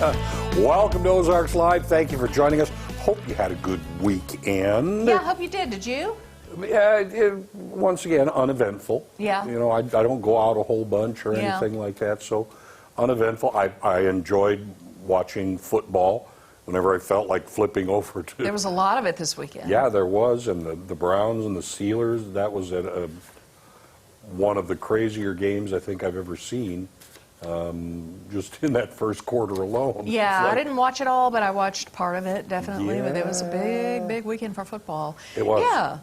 Welcome to Ozarks Live. Thank you for joining us. Hope you had a good weekend. Yeah, I hope you did. Did you? Once again, uneventful. Yeah. You know, I don't go out a whole bunch or anything like that, so uneventful. I enjoyed watching football whenever I felt like flipping over to... There was a lot of it this weekend. Yeah, there was, and the Browns and the Steelers, that was one of the crazier games I think I've ever seen. Just in that first quarter alone. Yeah, I didn't watch it all, but I watched part of it, definitely. Yeah. But it was a big weekend for football. It was. Yeah.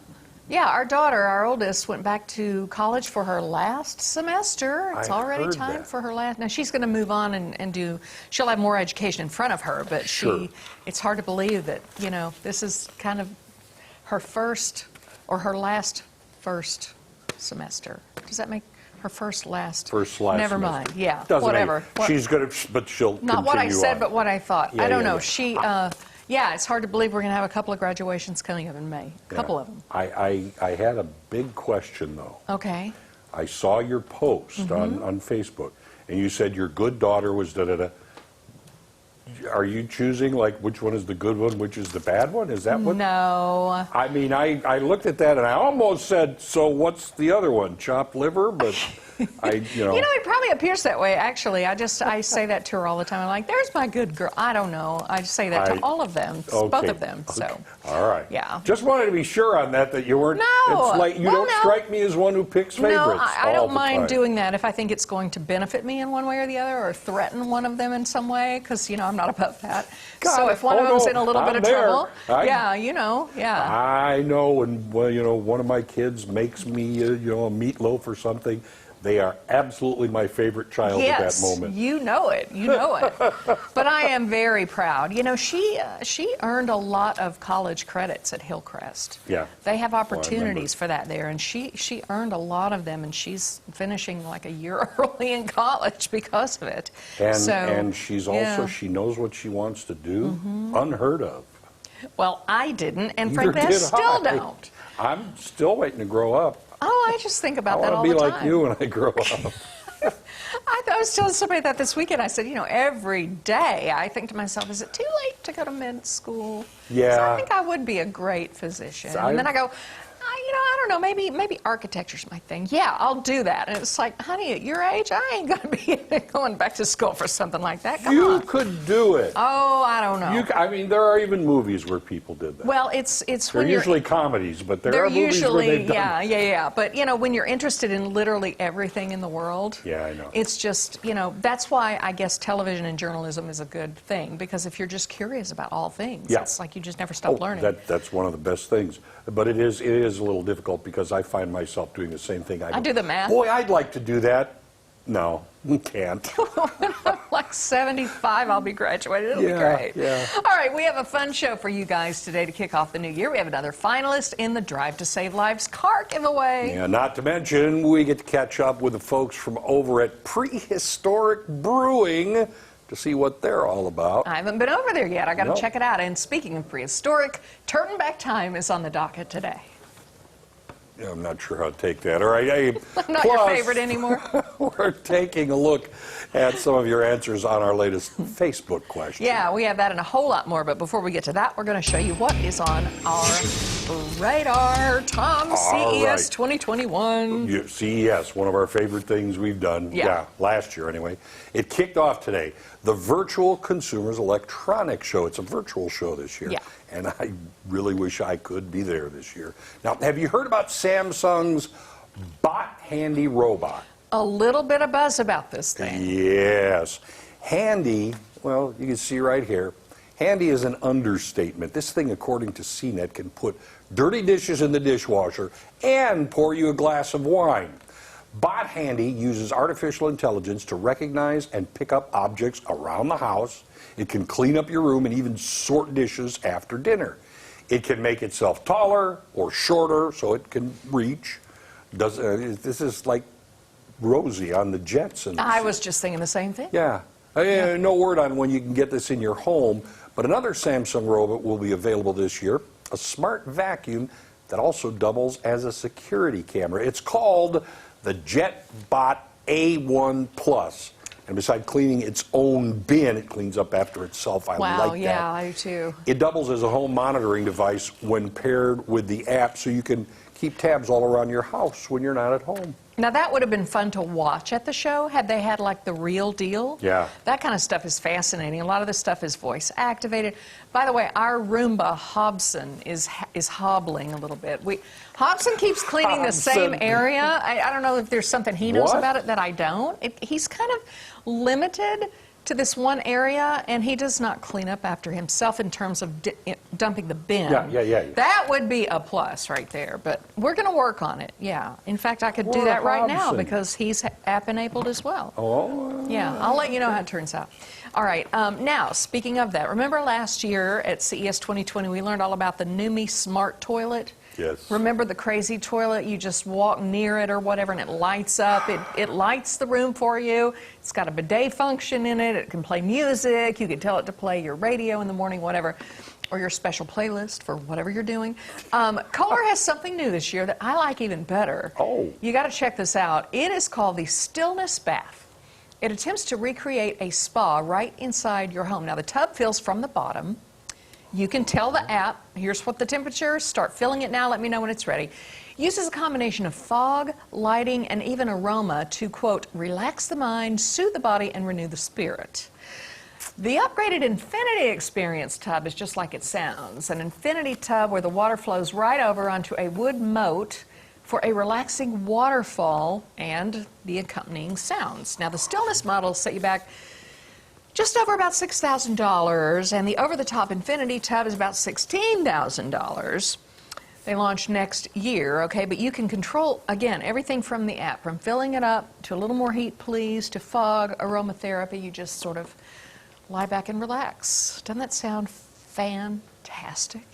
Yeah, our daughter, our oldest, went back to college for her last semester. It's already time for her last. Now, she's going to move on and do, she'll have more education in front of her, but it's hard to believe that, you know, this is kind of her first or her last first semester. Does that make her first last? Never mind. Yeah, whatever. She's going to, but she'll continue not what I said, on. But what I thought. Yeah, I don't know. She, yeah, it's hard to believe we're going to have a couple of graduations coming up in May. A couple of them. I had a big question, though. Okay. I saw your post on Facebook, and you said your good daughter was da-da-da. Are you choosing, like, which one is the good one, which is the bad one? Is that what? No. I mean, I looked at that, and I almost said, so what's the other one? Chopped liver? But you know. You know, it probably appears that way, actually. I say that to her all the time. I'm like, there's my good girl. I don't know. I say that to all of them, both of them. Okay. So. All right. Yeah. Just wanted to be sure on that you weren't. No. It's like you don't strike me as one who picks favorites. No, I don't mind doing that if I think it's going to benefit me in one way or the other, or threaten one of them in some way, because, you know, I'm not above that. So if one of them's in a little bit of trouble, yeah, you know, yeah. I know, and well, you know, one of my kids makes me, you know, a meatloaf or something. They are absolutely my favorite child at that moment. Yes, you know it. You know it. But I am very proud. You know, she earned a lot of college credits at Hillcrest. Yeah. They have opportunities for that there, and she earned a lot of them, and she's finishing like a year early in college because of it. And she's also, she knows what she wants to do. Unheard of. Well, I didn't, and frankly, I still don't. I'm still waiting to grow up. Oh, I just think about that all the time. I want to be like you when I grow up. I was telling somebody that this weekend. I said, you know, every day I think to myself, is it too late to go to med school? Yeah. I think I would be a great physician. And then I go, you know, I don't know, maybe architecture's my thing. Yeah, I'll do that. And it's like, honey, at your age, I ain't going to be going back to school for something like that. Come on. You could do it. Oh, I don't know. I mean, there are even movies where people did that. Well, it's they're usually comedies, but there are movies where they've done yeah. But, you know, when you're interested in literally everything in the world, yeah, I know. It's just, you know, that's why I guess television and journalism is a good thing, because if you're just curious about all things, it's like you just never stop learning. That's one of the best things. But it is a little difficult because I find myself doing the same thing. I do the math. Boy, I'd like to do that. No, can't. When I'm like 75, I'll be graduated. It'll be great. Yeah. All right, we have a fun show for you guys today to kick off the new year. We have another finalist in the Drive to Save Lives car giveaway. Yeah, not to mention, we get to catch up with the folks from over at Prehistoric Brewing to see what they're all about. I haven't been over there yet. I got to check it out. And speaking of prehistoric, turn back time is on the docket today. Yeah, I'm not sure how to take that. All right. I'm not your favorite anymore. We're taking a look at some of your answers on our latest Facebook question. Yeah, we have that and a whole lot more. But before we get to that, we're going to show you what is on our radar. Tom, CES 2021. CES, one of our favorite things we've done. Yeah, last year anyway. It kicked off today. The Virtual Consumers Electronics Show. It's a virtual show this year. Yeah. And I really wish I could be there this year. Now, have you heard about Samsung's Bot Handy robot? A little bit of buzz about this thing. Yes. Handy, well, you can see right here. Handy is an understatement. This thing, according to CNET, can put dirty dishes in the dishwasher and pour you a glass of wine. Bot Handy uses artificial intelligence to recognize and pick up objects around the house. It can clean up your room and even sort dishes after dinner. It can make itself taller or shorter so it can reach. This is like Rosie on the Jetsons. I was just thinking the same thing. Yeah. No word on when you can get this in your home, but another Samsung robot will be available this year, a smart vacuum that also doubles as a security camera. It's called the JetBot A1 Plus, And besides cleaning its own bin, it cleans up after itself. I Wow, like yeah, that. I do too. It doubles as a home monitoring device when paired with the app, so you can keep tabs all around your house when you're not at home. Now that would have been fun to watch at the show had they had like the real deal. Yeah. That kind of stuff is fascinating. A lot of this stuff is voice activated. By the way, our Roomba Hobson is hobbling a little bit. Hobson keeps cleaning the same area. I don't know if there's something he knows about it that I don't. He's kind of limited to this one area, and he does not clean up after himself in terms of dumping the bin. Yeah. That would be a plus right there, but we're going to work on it, yeah. In fact, I could do that right now because he's app-enabled as well. Oh. Yeah, I'll let you know how it turns out. All right, now, speaking of that, remember last year at CES 2020, we learned all about the Numi Smart Toilet? Yes. Remember the crazy toilet? You just walk near it or whatever and it lights up. It lights the room for you. It's got a bidet function in it. It can play music. You can tell it to play your radio in the morning, whatever, or your special playlist for whatever you're doing. Kohler has something new this year that I like even better. Oh. You got to check this out. It is called the Stillness Bath. It attempts to recreate a spa right inside your home. Now, the tub fills from the bottom. You can tell the app, here's what the temperature is, start filling it now, let me know when it's ready. Uses a combination of fog, lighting, and even aroma to, quote, relax the mind, soothe the body, and renew the spirit. The upgraded Infinity Experience tub is just like it sounds, an infinity tub where the water flows right over onto a wood moat for a relaxing waterfall and the accompanying sounds. Now, the Stillness model set you back just over about $6,000, and the over-the-top Infinity tub is about $16,000. They launch next year, okay, but you can control, again, everything from the app, from filling it up to a little more heat, please, to fog, aromatherapy. You just sort of lie back and relax. Doesn't that sound fantastic?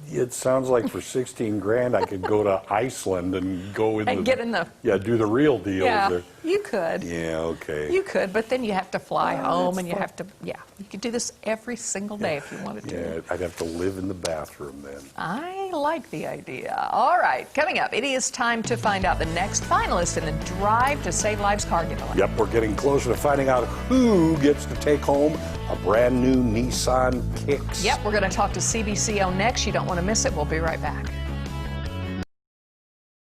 It sounds like for 16 grand I could go to Iceland and go in And get in the... Yeah, do the real deal. Yeah, you could. Yeah, okay. You could, but then you have to fly home and you have to, yeah. You could do this every single day if you wanted to. Yeah, I'd have to live in the bathroom then. I like the idea. All right, coming up, it is time to find out the next finalist in the Drive to Save Lives car giveaway. Yep, we're getting closer to finding out who gets to take home a brand new Nissan Kicks. Yep, we're going to talk to CBCO next. You don't want to miss it. We'll be right back.